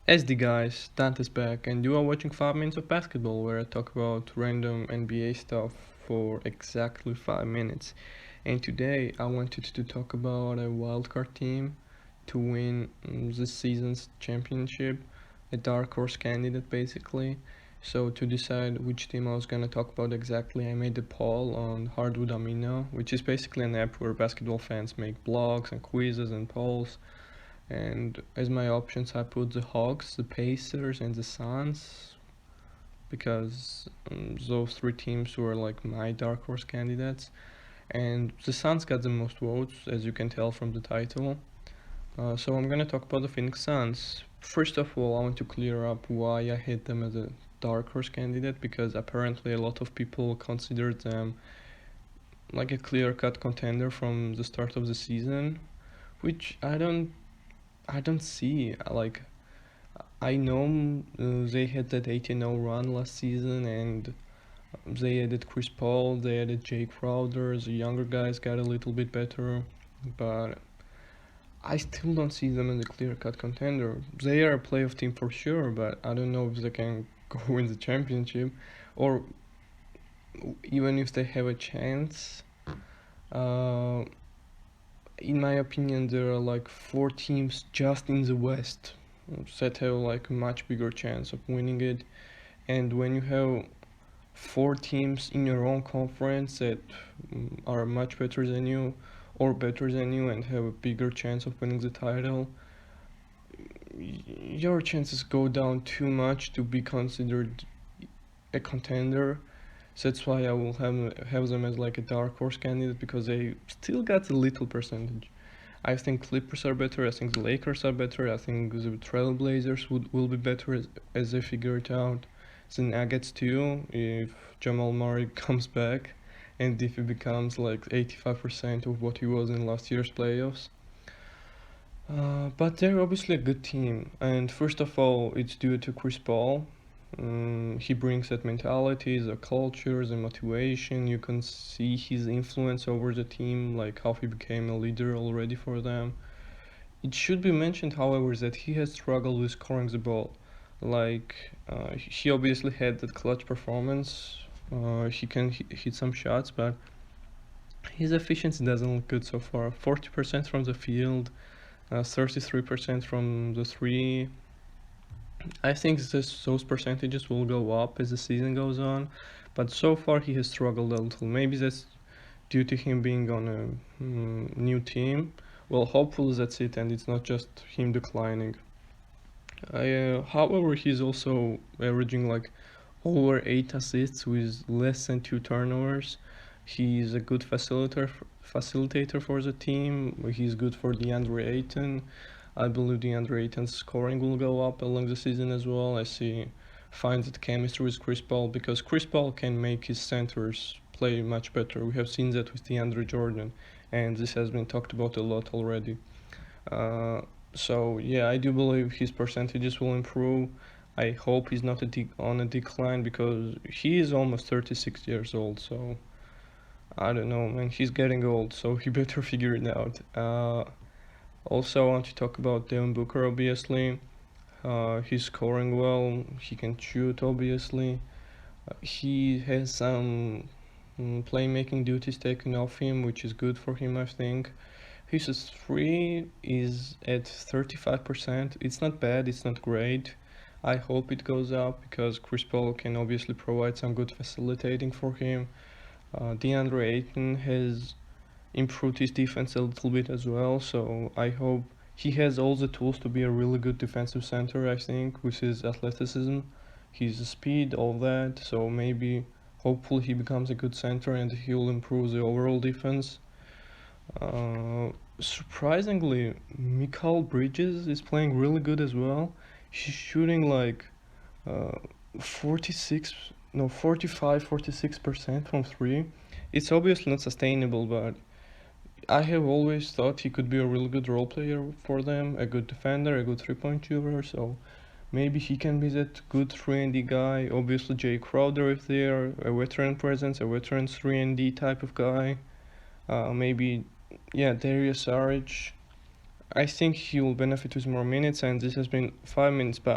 SD guys, Dante's back, and you are watching 5 minutes of basketball, where I talk about random NBA stuff for exactly 5 minutes. And today I wanted to talk about a wildcard team to win this season's championship, a dark horse candidate basically. So to decide which team I was gonna talk about exactly, I made a poll on Hardwood Amino, which is basically an app where basketball fans make blogs and quizzes and polls. And as my options, I put the Hawks, the Pacers, and the Suns because those three teams were like my dark horse candidates. And the Suns got the most votes, as you can tell from the title. So I'm gonna talk about the Phoenix Suns. First of all, I want to clear up why I hate them as a dark horse candidate, because apparently a lot of people considered them like a clear-cut contender from the start of the season, which I don't see. Like, I know they had that 18-0 run last season, and they added Chris Paul, they added Jay Crowder, the younger guys got a little bit better, but I still don't see them as a clear-cut contender. They are a playoff team for sure, but I don't know if they can go win the championship, or even if they have a chance. Uh, in my opinion, there are like four teams just in the West that have like a much bigger chance of winning it. And when you have four teams in your own conference that are much better than you or better than you and have a bigger chance of winning the title, your chances go down too much to be considered a contender. So that's why I will have them as like a dark horse candidate, because they still got a little percentage. I think Clippers are better. I think the Lakers are better. I think the Trailblazers will be better as they figure it out. The Nuggets too, if Jamal Murray comes back, and if he becomes like 85% of what he was in last year's playoffs. But they're obviously a good team, and first of all, it's due to Chris Paul. He brings that mentality, the culture, the motivation. You can see his influence over the team, like how he became a leader already for them. It should be mentioned, however, that he has struggled with scoring the ball. Like, he obviously had that clutch performance. He can hit some shots, but his efficiency doesn't look good so far. 40% from the field, 33% from the three. I think those percentages will go up as the season goes on, but so far he has struggled a little. Maybe that's due to him being on a new team. Well, hopefully that's it, and it's not just him declining. However, he's also averaging like over 8 assists with less than 2 turnovers. He's a good facilitator for the team. He's good for DeAndre Ayton. I believe DeAndre Ayton's scoring will go up along the season as well. I see finds that chemistry with Chris Paul, because Chris Paul can make his centers play much better. We have seen that with DeAndre Jordan, and this has been talked about a lot already. Uh, so yeah, I do believe his percentages will improve. I hope he's not on a decline, because he is almost 36 years old. So I don't know, man. He's getting old, so he better figure it out. Also, I want to talk about Devin Booker. Obviously, he's scoring well. He can shoot. Obviously, he has some playmaking duties taken off him, which is good for him, I think. His three is at 35%. It's not bad, it's not great. I hope it goes up, because Chris Paul can obviously provide some good facilitating for him. DeAndre Ayton has improved his defense a little bit as well, so I hope he has all the tools to be a really good defensive center, I think, with his athleticism, his speed, all that. So maybe, hopefully, he becomes a good center and he'll improve the overall defense. Surprisingly, Mikal Bridges is playing really good as well. He's shooting like uh, 46, no, 45, 46% from three. It's obviously not sustainable, but I have always thought he could be a really good role player for them, a good defender, a good three-point shooter. So maybe he can be that good 3-and-D guy. Obviously, Jay Crowder, if they're a veteran presence, a veteran 3-and-D type of guy. Maybe, yeah, Darius Saric. I think he will benefit with more minutes, and this has been 5 minutes back.